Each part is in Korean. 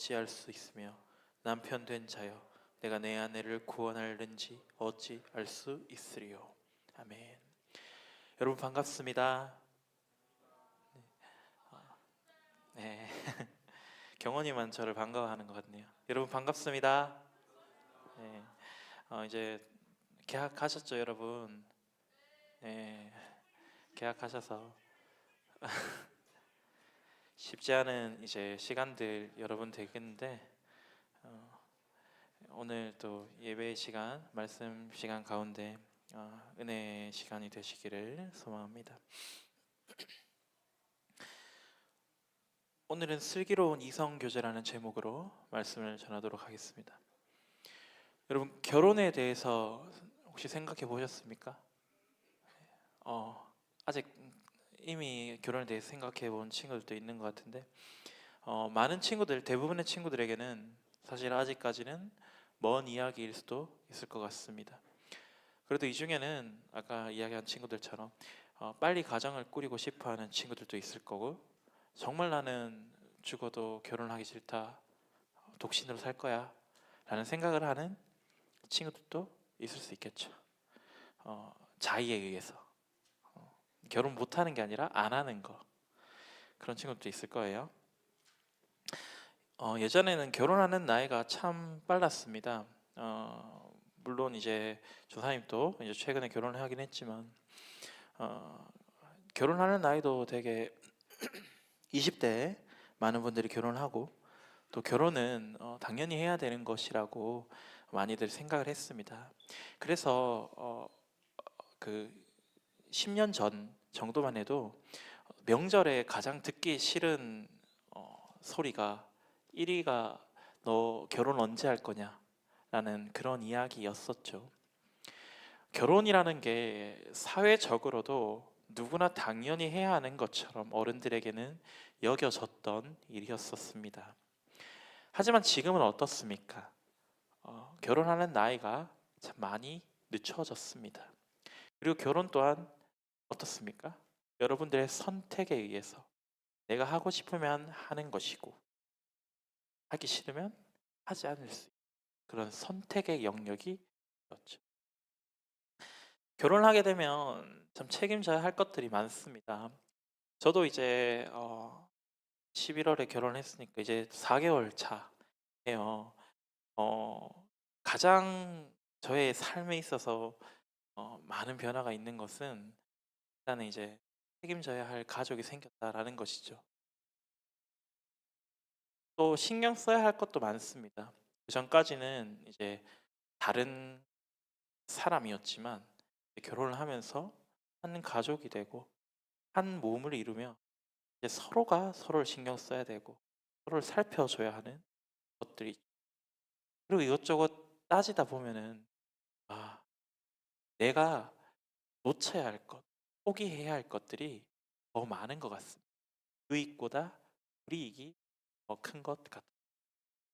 어찌할 수 있으며 남편 된 자여 내가 내 아내를 구원하는지 어찌 알 수 있으리요. 아멘. 여러분 반갑습니다. 네. 경원이만 저를 반가워하는 것 같네요. 여러분 반갑습니다. 네. 이제 계약하셨죠, 여러분? 네. 계약하셔서 쉽지 않은 이제 시간들 여러분 되겠는데 오늘 또 예배 시간, 말씀 시간 가운데 은혜 시간이 되시기를 소망합니다. 오늘은 슬기로운 이성교제라는 제목으로 말씀을 전하도록 하겠습니다. 여러분 결혼에 대해서 혹시 생각해 보셨습니까? 아직 이미 결혼에 대해서 생각해 본 친구들도 있는 것 같은데 많은 친구들, 대부분의 친구들에게는 사실 아직까지는 먼 이야기일 수도 있을 것 같습니다. 그래도 이 중에는 아까 이야기한 친구들처럼 빨리 가정을 꾸리고 싶어하는 친구들도 있을 거고, 정말 나는 죽어도 결혼하기 싫다, 독신으로 살 거야 라는 생각을 하는 친구들도 있을 수 있겠죠. 자의에 의해서 결혼 못하는 게 아니라 안 하는 거, 그런 친구들도 있을 거예요. 예전에는 결혼하는 나이가 참 빨랐습니다. 물론 이제 조사님도 이제 최근에 결혼을 하긴 했지만 결혼하는 나이도 되게 20대에 많은 분들이 결혼하고, 또 결혼은 당연히 해야 되는 것이라고 많이들 생각을 했습니다. 그래서 그 10년 전 정도만 해도 명절에 가장 듣기 싫은 소리가 1위가 너 결혼 언제 할 거냐 라는 그런 이야기였었죠. 결혼이라는 게 사회적으로도 누구나 당연히 해야 하는 것처럼 어른들에게는 여겨졌던 일이었었습니다. 하지만 지금은 어떻습니까? 결혼하는 나이가 참 많이 늦춰졌습니다. 그리고 결혼 또한 어떻습니까? 여러분들의 선택에 의해서 내가 하고 싶으면 하는 것이고 하기 싫으면 하지 않을 수 있는 그런 선택의 영역이 있었죠. 결혼을 하게 되면 참 책임져야 할 것들이 많습니다. 저도 이제 11월에 결혼했으니까 이제 4개월 차예요. 가장 저의 삶에 있어서 많은 변화가 있는 것은 일단은 이제 책임져야 할 가족이 생겼다라는 것이죠. 또 신경 써야 할 것도 많습니다. 그 전까지는 이제 다른 사람이었지만 결혼을 하면서 한 가족이 되고 한 몸을 이루며 이제 서로가 서로를 신경 써야 되고 서로를 살펴줘야 하는 것들이, 그리고 이것저것 따지다 보면은 아, 내가 놓쳐야 할 것, 포기해야 할 것들이 더 많은 것 같습니다. 유익보다 불이익이 더 큰 것 같아요.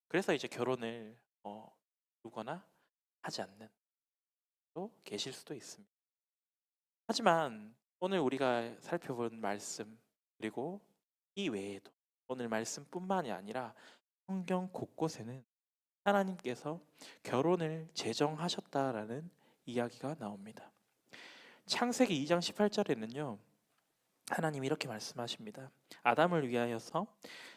그래서 이제 결혼을 두거나 하지 않는 또 계실 수도 있습니다. 하지만 오늘 우리가 살펴본 말씀, 그리고 이 외에도 오늘 말씀뿐만이 아니라 성경 곳곳에는 하나님께서 결혼을 제정하셨다라는 이야기가 나옵니다. 창세기 2장 18절에는요 하나님이 이렇게 말씀하십니다. 아담을 위하여서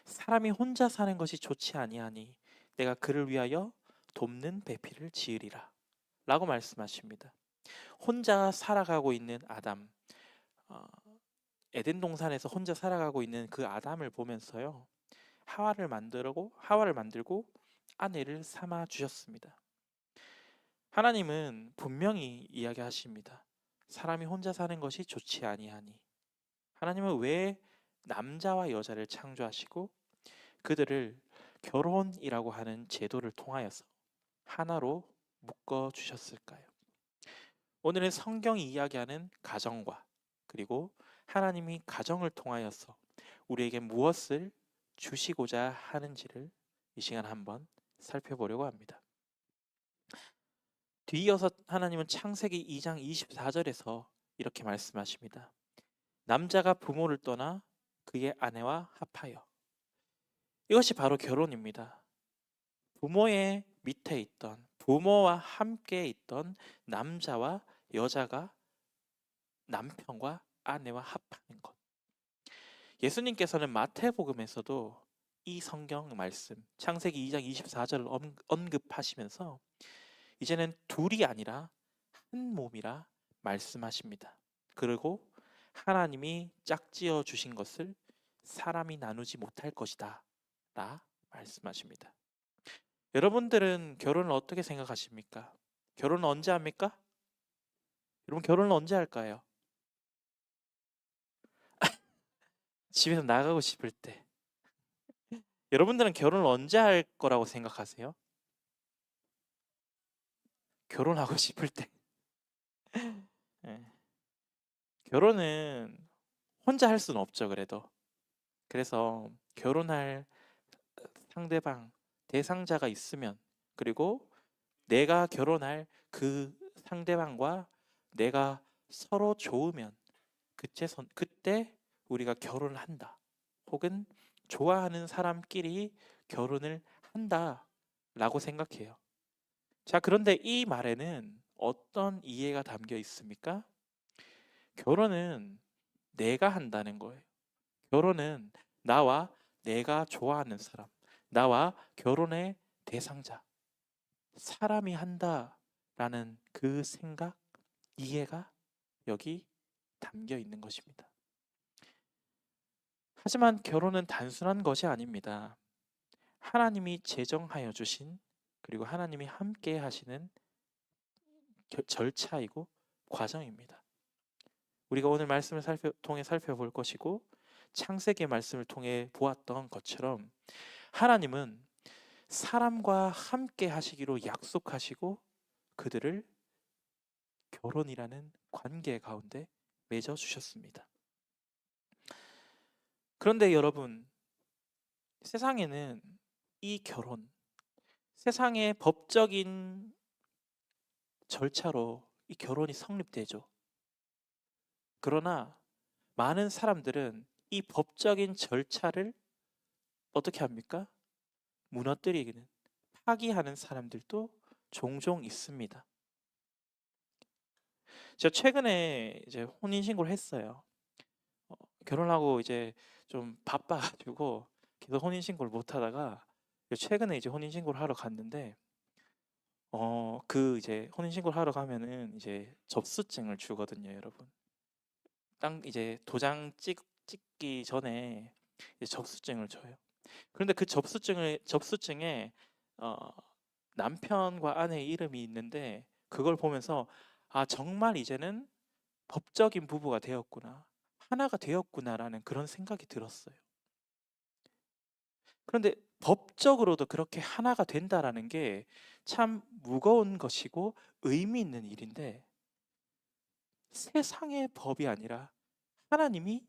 사람이 혼자 사는 것이 좋지 아니하니 내가 그를 위하여 돕는 배필을 지으리라 라고 말씀하십니다. 혼자 살아가고 있는 아담, 에덴 동산에서 혼자 살아가고 있는 그 아담을 보면서요 하와를 만들고 아내를 삼아 주셨습니다. 하나님은 분명히 이야기하십니다. 사람이 혼자 사는 것이 좋지 아니하니. 하나님은 왜 남자와 여자를 창조하시고 그들을 결혼이라고 하는 제도를 통하여서 하나로 묶어 주셨을까요? 오늘은 성경이 이야기하는 가정과, 그리고 하나님이 가정을 통하여서 우리에게 무엇을 주시고자 하는지를 이 시간 한번 살펴보려고 합니다. 뒤이어서 하나님은 창세기 2장 24절에서 이렇게 말씀하십니다. 남자가 부모를 떠나 그의 아내와 합하여. 이것이 바로 결혼입니다. 부모의 밑에 있던, 부모와 함께 있던 남자와 여자가 남편과 아내와 합하는 것. 예수님께서는 마태복음에서도 이 성경 말씀 창세기 2장 24절을 언급하시면서 이제는 둘이 아니라 한 몸이라 말씀하십니다. 그리고 하나님이 짝지어 주신 것을 사람이 나누지 못할 것이다 라 말씀하십니다. 여러분들은 결혼을 어떻게 생각하십니까? 결혼은 언제 합니까? 여러분 결혼을 언제 할까요? 집에서 나가고 싶을 때. 여러분들은 결혼을 언제 할 거라고 생각하세요? 결혼하고 싶을 때. 예. 결혼은 혼자 할 수는 없죠, 그래도. 그래서 결혼할 상대방, 대상자가 있으면, 그리고 내가 결혼할 그 상대방과 내가 서로 좋으면 그때 우리가 결혼을 한다. 혹은 좋아하는 사람끼리 결혼을 한다라고 생각해요. 자, 그런데 이 말에는 어떤 이해가 담겨 있습니까? 결혼은 내가 한다는 거예요. 결혼은 나와 내가 좋아하는 사람, 나와 결혼의 대상자, 사람이 한다라는 그 생각, 이해가 여기 담겨 있는 것입니다. 하지만 결혼은 단순한 것이 아닙니다. 하나님이 제정하여 주신, 그리고 하나님이 함께 하시는 절차이고 과정입니다. 우리가 오늘 말씀을 통해 살펴볼 것이고 창세기의 말씀을 통해 보았던 것처럼 하나님은 사람과 함께 하시기로 약속하시고 그들을 결혼이라는 관계 가운데 맺어 주셨습니다. 그런데 여러분, 세상에는 이 결혼, 세상의 법적인 절차로 이 결혼이 성립되죠. 그러나 많은 사람들은 이 법적인 절차를 어떻게 합니까? 무너뜨리기는, 파기하는 사람들도 종종 있습니다. 제가 최근에 이제 혼인신고를 했어요. 결혼하고 이제 좀 바빠가지고 계속 혼인신고를 못 하다가 최근에 이제 혼인신고를 하러 갔는데 그 이제 혼인신고를 하러 가면은 이제 접수증을 주거든요, 여러분. 이제 도장 찍기 전에 이제 접수증을 줘요. 그런데 그 접수증에 어, 남편과 아내의 이름이 있는데 그걸 보면서 아, 정말 이제는 법적인 부부가 되었구나, 하나가 되었구나라는 그런 생각이 들었어요. 그런데 법적으로도 그렇게 하나가 된다라는 게 참 무거운 것이고 의미 있는 일인데 세상의 법이 아니라 하나님이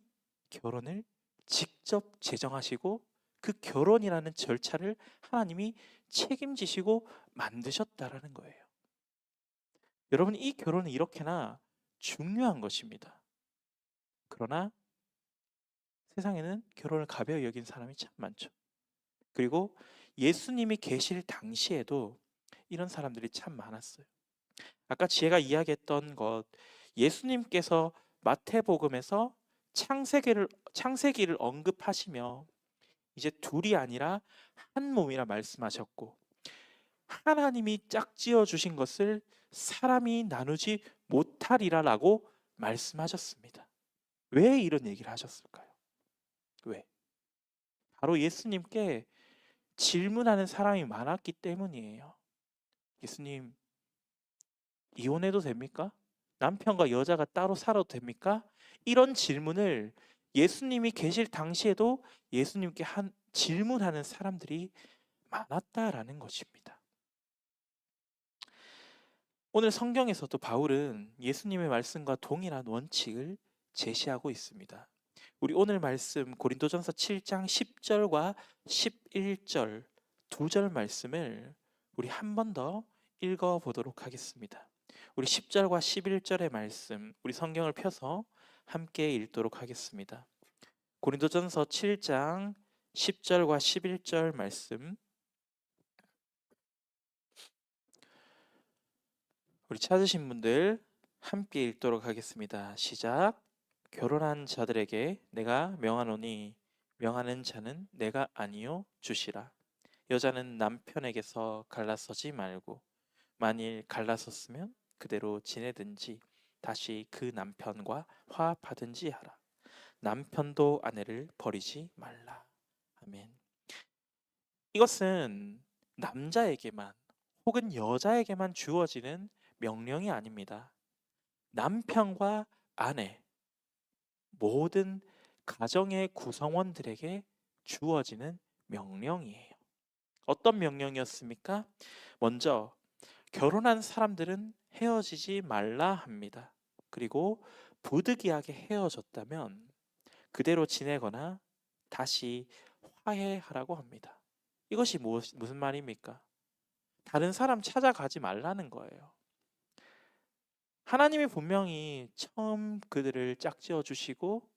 결혼을 직접 제정하시고 그 결혼이라는 절차를 하나님이 책임지시고 만드셨다라는 거예요. 여러분, 이 결혼은 이렇게나 중요한 것입니다. 그러나 세상에는 결혼을 가벼이 여긴 사람이 참 많죠. 그리고 예수님이 계실 당시에도 이런 사람들이 참 많았어요. 아까 제가 이야기했던 것, 예수님께서 마태복음에서 창세기를 언급하시며 이제 둘이 아니라 한 몸이라 말씀하셨고 하나님이 짝지어 주신 것을 사람이 나누지 못하리라라고 말씀하셨습니다. 왜 이런 얘기를 하셨을까요? 왜? 바로 예수님께 질문하는 사람이 많았기 때문이에요. 예수님, 이혼해도 됩니까? 남편과 여자가 따로 살아도 됩니까? 이런 질문을 예수님이 계실 당시에도 예수님께 질문하는 사람들이 많았다라는 것입니다. 오늘 성경에서도 바울은 예수님의 말씀과 동일한 원칙을 제시하고 있습니다. 우리 오늘 말씀 고린도전서 7장 10절과 11절 두 절 말씀을 우리 한 번 더 읽어 보도록 하겠습니다. 우리 10절과 11절의 말씀, 우리 성경을 펴서 함께 읽도록 하겠습니다. 고린도전서 7장 10절과 11절 말씀 우리 찾으신 분들 함께 읽도록 하겠습니다. 시작. 결혼한 자들에게 내가 명하노니 명하는 자는 내가 아니요 주시라. 여자는 남편에게서 갈라서지 말고 만일 갈라섰으면 그대로 지내든지 다시 그 남편과 화합하든지 하라. 남편도 아내를 버리지 말라. 아멘. 이것은 남자에게만 혹은 여자에게만 주어지는 명령이 아닙니다. 남편과 아내, 모든 가정의 구성원들에게 주어지는 명령이에요. 어떤 명령이었습니까? 먼저 결혼한 사람들은 헤어지지 말라 합니다. 그리고 부득이하게 헤어졌다면 그대로 지내거나 다시 화해하라고 합니다. 이것이 무슨 말입니까? 다른 사람 찾아가지 말라는 거예요. 하나님이 분명히 처음 그들을 짝지어 주시고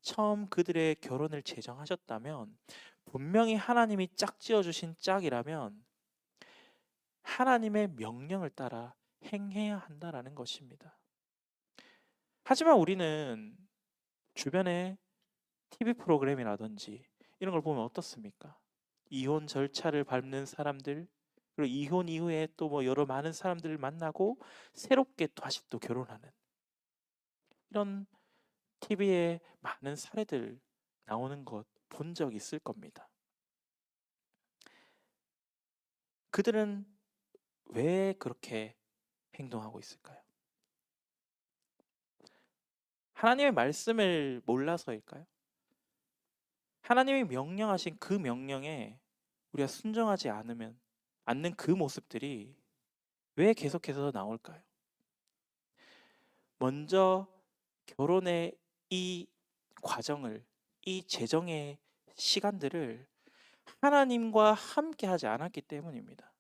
처음 그들의 결혼을 제정하셨다면, 분명히 하나님이 짝지어 주신 짝이라면 하나님의 명령을 따라 행해야 한다라는 것입니다. 하지만 우리는 주변에 TV 프로그램이라든지 이런 걸 보면 어떻습니까? 이혼 절차를 밟는 사람들, 그리고 이혼 이후에 또 뭐 여러 많은 사람들을 만나고 새롭게 다시 또 결혼하는 이런 TV에 많은 사례들 나오는 것 본 적 있을 겁니다. 그들은 왜 그렇게 행동하고 있을까요? 하나님의 말씀을 몰라서일까요? 하나님이 명령하신 그 명령에 우리가 순종하지 않는 그 모습들이 왜 계속해서 나올까요? 먼저 결혼의 이 과정을, 이 재정의 시간들을 하나님과 함께 하지 않았기 때문입니다.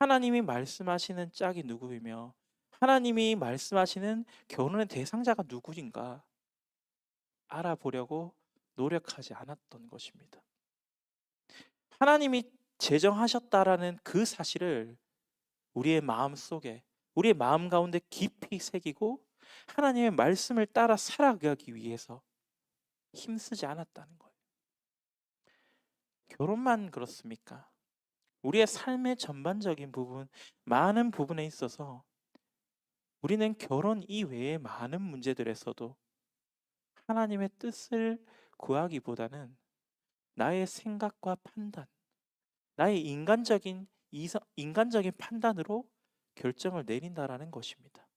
하나님이 말씀하시는 짝이 누구이며 하나님이 말씀하시는 결혼의 대상자가 누구인가 알아보려고 노력하지 않았던 것입니다. 하나님이 제정하셨다라는 그 사실을 우리의 마음 속에, 우리의 마음 가운데 깊이 새기고 하나님의 말씀을 따라 살아가기 위해서 힘쓰지 않았다는 거예요. 결혼만 그렇습니까? 우리의 삶의 전반적인 부분, 많은 부분에 있어서 우리는 결혼 이외의 많은 문제들에서도 하나님의 뜻을 구하기보다는 나의 생각과 판단, 나의 인간적인 판단으로 결정을 내린다라는 것입니다.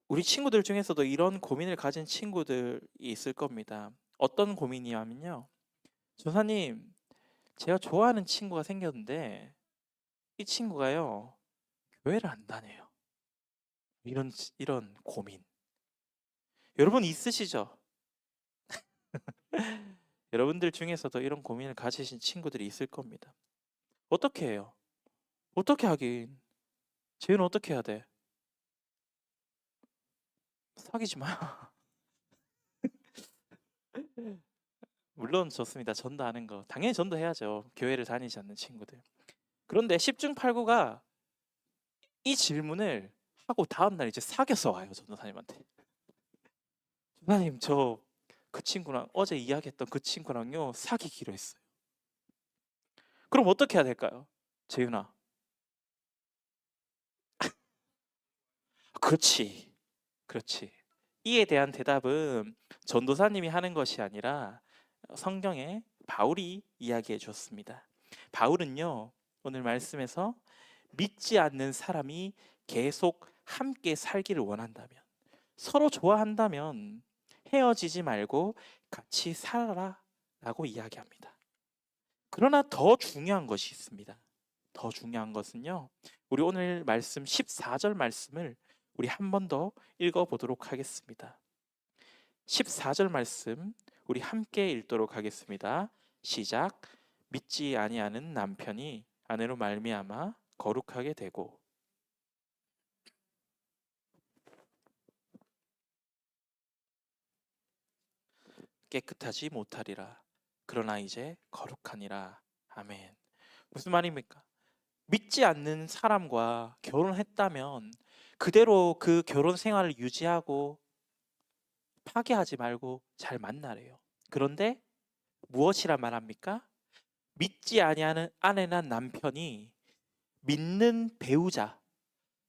우리 친구들 중에서도 이런 고민을 가진 친구들이 있을 겁니다. 어떤 고민이냐면요. 조사님, 제가 좋아하는 친구가 생겼는데 이 친구가요, 교회를 안 다녀요. 이런 고민. 여러분 있으시죠? 여러분들 중에서도 이런 고민을 가지신 친구들이 있을 겁니다. 어떻게 해요? 어떻게 하긴? 쟤는 어떻게 해야 돼? 사귀지 마. 물론 좋습니다. 전도하는 거. 당연히 전도해야죠. 교회를 다니지 않는 친구들. 그런데 10중 8구가 이 질문을 하고 다음날 이제 사귀어서 와요. 전도사님한테. 전도사님, 저 그 친구랑 어제 이야기했던 그 친구랑요 사귀기로 했어요. 그럼 어떻게 해야 될까요? 재윤아. 그렇지. 그렇지. 이에 대한 대답은 전도사님이 하는 것이 아니라 성경에 바울이 이야기해 주었습니다. 바울은요, 오늘 말씀에서 믿지 않는 사람이 계속 함께 살기를 원한다면, 서로 좋아한다면 헤어지지 말고 같이 살아라 라고 이야기합니다. 그러나 더 중요한 것이 있습니다. 더 중요한 것은요, 우리 오늘 말씀 14절 말씀을 우리 한 번 더 읽어보도록 하겠습니다. 14절 말씀 우리 함께 읽도록 하겠습니다. 시작. 믿지 아니하는 남편이 아내로 말미암아 거룩하게 되고 깨끗하지 못하리라. 그러나 이제 거룩하니라. 아멘. 무슨 말입니까? 믿지 않는 사람과 결혼했다면 그대로 그 결혼 생활을 유지하고 파괴하지 말고 잘 만나래요. 그런데 무엇이라 말합니까? 믿지 아니하는 아내나 남편이 믿는 배우자,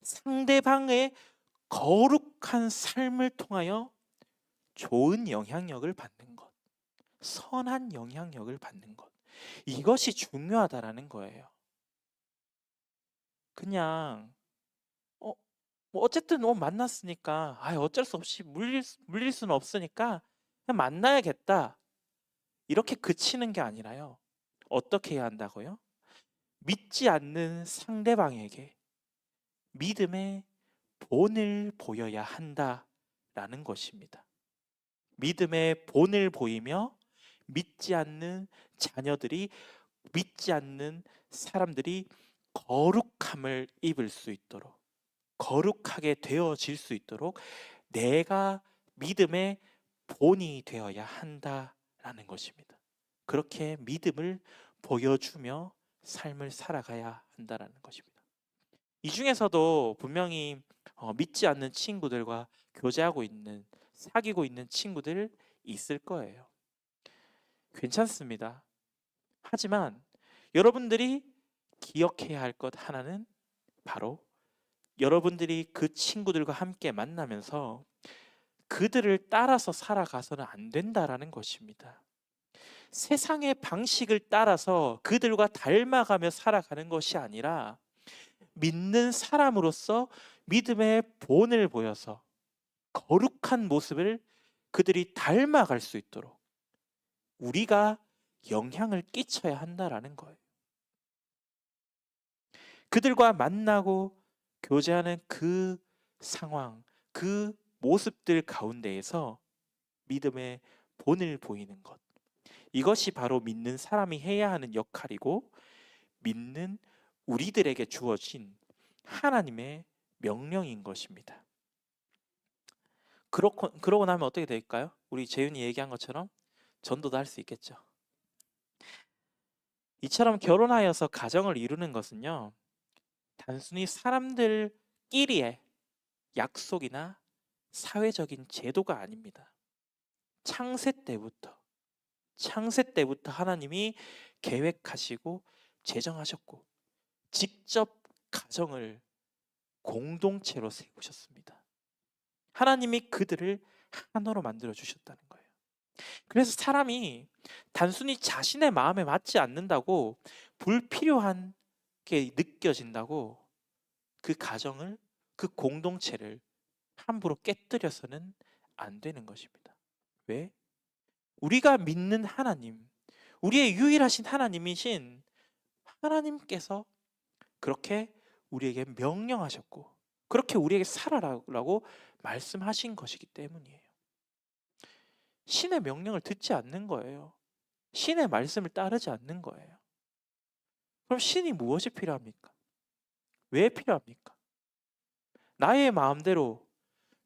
상대방의 거룩한 삶을 통하여 좋은 영향력을 받는 것, 선한 영향력을 받는 것. 이것이 중요하다라는 거예요. 그냥 뭐 어쨌든 만났으니까 어쩔 수 없이 물릴 수는 없으니까 그냥 만나야겠다. 이렇게 그치는 게 아니라요. 어떻게 해야 한다고요? 믿지 않는 상대방에게 믿음의 본을 보여야 한다라는 것입니다. 믿음의 본을 보이며 믿지 않는 자녀들이, 믿지 않는 사람들이 거룩함을 입을 수 있도록, 거룩하게 되어질 수 있도록 내가 믿음의 본이 되어야 한다라는 것입니다. 그렇게 믿음을 보여주며 삶을 살아가야 한다라는 것입니다. 이 중에서도 분명히 믿지 않는 친구들과 교제하고 있는, 사귀고 있는 친구들 있을 거예요. 괜찮습니다. 하지만 여러분들이 기억해야 할 것 하나는 바로 여러분들이 그 친구들과 함께 만나면서 그들을 따라서 살아가서는 안 된다라는 것입니다. 세상의 방식을 따라서 그들과 닮아가며 살아가는 것이 아니라 믿는 사람으로서 믿음의 본을 보여서 거룩한 모습을 그들이 닮아갈 수 있도록 우리가 영향을 끼쳐야 한다라는 거예요. 그들과 만나고 교제하는 그 상황, 그 모습들 가운데에서 믿음의 본을 보이는 것. 이것이 바로 믿는 사람이 해야 하는 역할이고 믿는 우리들에게 주어진 하나님의 명령인 것입니다. 그러고 나면 어떻게 될까요? 우리 재윤이 얘기한 것처럼 전도도 할 수 있겠죠. 이처럼 결혼하여서 가정을 이루는 것은요, 단순히 사람들끼리의 약속이나 사회적인 제도가 아닙니다. 창세 때부터 하나님이 계획하시고 제정하셨고 직접 가정을 공동체로 세우셨습니다. 하나님이 그들을 하나로 만들어 주셨다는 거예요. 그래서 사람이 단순히 자신의 마음에 맞지 않는다고 불필요한 게 느껴진다고 그 가정을, 그 공동체를 함부로 깨뜨려서는 안 되는 것입니다. 왜? 우리가 믿는 하나님, 우리의 유일하신 하나님이신 하나님께서 그렇게 우리에게 명령하셨고 그렇게 우리에게 살아라고 말씀하신 것이기 때문이에요. 신의 명령을 듣지 않는 거예요. 신의 말씀을 따르지 않는 거예요. 그럼 신이 무엇이 필요합니까? 왜 필요합니까? 나의 마음대로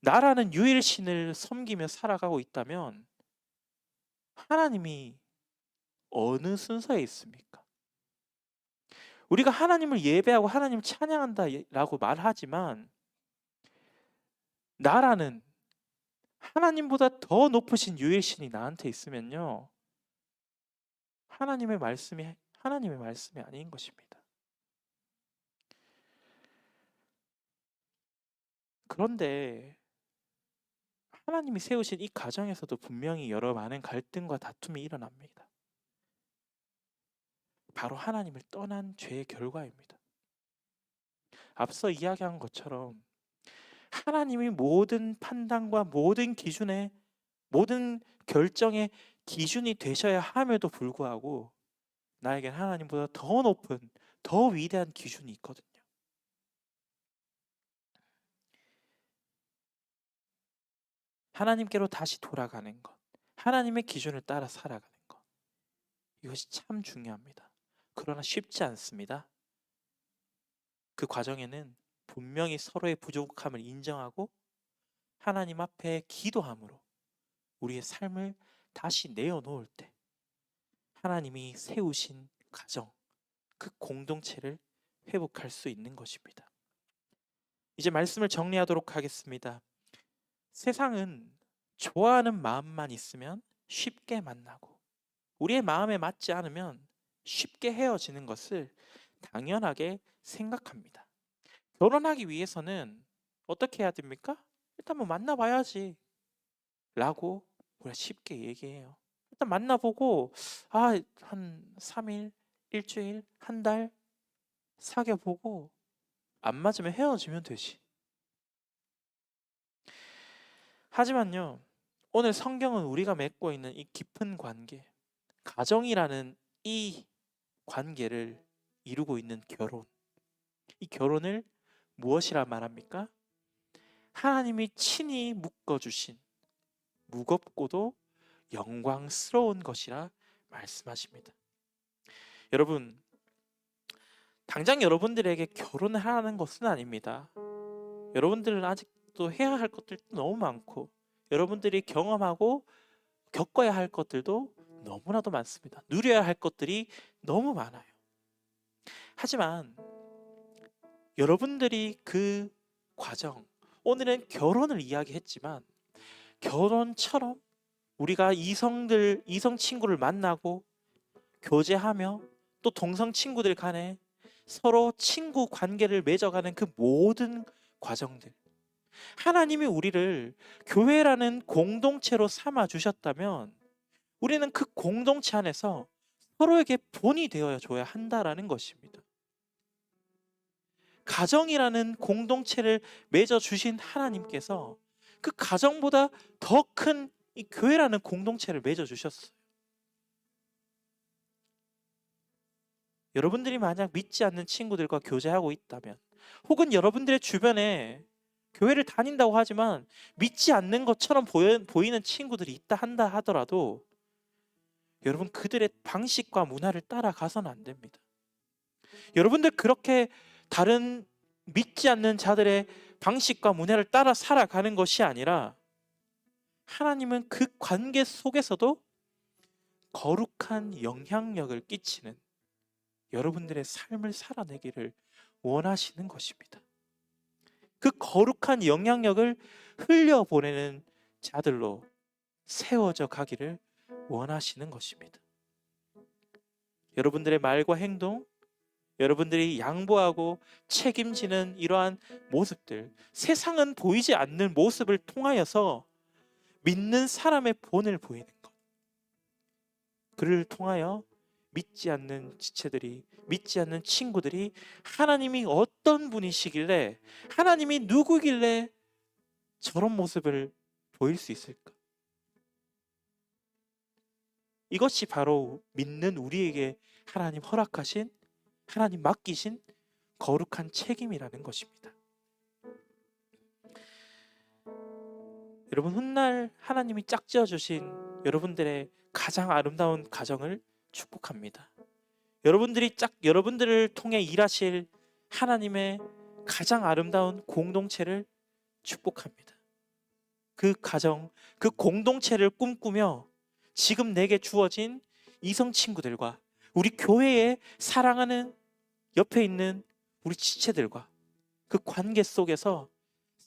나라는 유일신을 섬기며 살아가고 있다면 하나님이 어느 순서에 있습니까? 우리가 하나님을 예배하고 하나님을 찬양한다라고 말하지만 나라는 하나님보다 더 높으신 유일신이 나한테 있으면요, 하나님의 말씀이 아닌 것입니다. 그런데 하나님이 세우신 이 가정에서도 분명히 여러 많은 갈등과 다툼이 일어납니다. 바로 하나님을 떠난 죄의 결과입니다. 앞서 이야기한 것처럼 하나님이 모든 판단과 모든 기준에, 모든 결정의 기준이 되셔야 함에도 불구하고 나에겐 하나님보다 더 높은, 더 위대한 기준이 있거든요. 하나님께로 다시 돌아가는 것, 하나님의 기준을 따라 살아가는 것, 이것이 참 중요합니다. 그러나 쉽지 않습니다. 그 과정에는 분명히 서로의 부족함을 인정하고 하나님 앞에 기도함으로 우리의 삶을 다시 내어놓을 때 하나님이 세우신 가정, 그 공동체를 회복할 수 있는 것입니다. 이제 말씀을 정리하도록 하겠습니다. 세상은 좋아하는 마음만 있으면 쉽게 만나고 우리의 마음에 맞지 않으면 쉽게 헤어지는 것을 당연하게 생각합니다. 결혼하기 위해서는 어떻게 해야 됩니까? 일단 뭐 만나봐야지 라고 우리가 쉽게 얘기해요. 일단 만나보고 한 3일, 일주일, 한 달 사귀어보고 안 맞으면 헤어지면 되지. 하지만요, 오늘 성경은 우리가 맺고 있는 이 깊은 관계, 가정이라는 이 관계를 이루고 있는 결혼, 이 결혼을 무엇이라 말합니까? 하나님이 친히 묶어주신 무겁고도 영광스러운 것이라 말씀하십니다. 여러분, 당장 여러분들에게 결혼을 하라는 것은 아닙니다. 여러분들은 아직도 해야 할 것들도 너무 많고 여러분들이 경험하고 겪어야 할 것들도 너무나도 많습니다. 누려야 할 것들이 너무 많아요. 하지만 여러분들이 그 과정, 오늘은 결혼을 이야기했지만 결혼처럼 우리가 이성 친구를 만나고 교제하며 또 동성 친구들 간에 서로 친구 관계를 맺어가는 그 모든 과정들, 하나님이 우리를 교회라는 공동체로 삼아 주셨다면 우리는 그 공동체 안에서 서로에게 본이 되어 줘야 한다라는 것입니다. 가정이라는 공동체를 맺어 주신 하나님께서 그 가정보다 더 큰 이 교회라는 공동체를 맺어 주셨어요. 여러분들이 만약 믿지 않는 친구들과 교제하고 있다면, 혹은 여러분들의 주변에 교회를 다닌다고 하지만 믿지 않는 것처럼 보이는 친구들이 있다 한다 하더라도 여러분, 그들의 방식과 문화를 따라가서는 안 됩니다. 여러분들 그렇게 다른 믿지 않는 자들의 방식과 문화를 따라 살아가는 것이 아니라 하나님은 그 관계 속에서도 거룩한 영향력을 끼치는 여러분들의 삶을 살아내기를 원하시는 것입니다. 그 거룩한 영향력을 흘려보내는 자들로 세워져 가기를 원하시는 것입니다. 여러분들의 말과 행동, 여러분들이 양보하고 책임지는 이러한 모습들, 세상은 보이지 않는 모습을 통하여서 믿는 사람의 본을 보이는 것, 그를 통하여 믿지 않는 지체들이, 믿지 않는 친구들이 하나님이 어떤 분이시길래, 하나님이 누구길래 저런 모습을 보일 수 있을까? 이것이 바로 믿는 우리에게 하나님 허락하신, 하나님 맡기신 거룩한 책임이라는 것입니다. 여러분, 훗날 하나님이 짝지어 주신 여러분들의 가장 아름다운 가정을 축복합니다. 여러분들을 통해 일하실 하나님의 가장 아름다운 공동체를 축복합니다. 그 가정, 그 공동체를 꿈꾸며 지금 내게 주어진 이성 친구들과 우리 교회에 사랑하는 옆에 있는 우리 지체들과 그 관계 속에서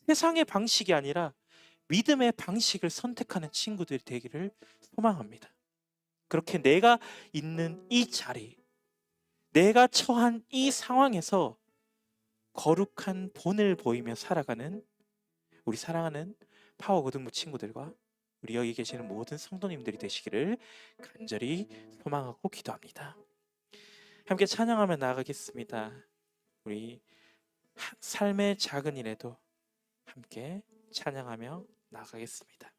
세상의 방식이 아니라 믿음의 방식을 선택하는 친구들이 되기를 소망합니다. 그렇게 내가 있는 이 자리, 내가 처한 이 상황에서 거룩한 본을 보이며 살아가는 우리 사랑하는 파워고등부 친구들과 우리 여기 계시는 모든 성도님들이 되시기를 간절히 소망하고 기도합니다. 함께 찬양하며 나아가겠습니다. 우리 삶의 작은 일에도 함께 찬양하며 나아가겠습니다.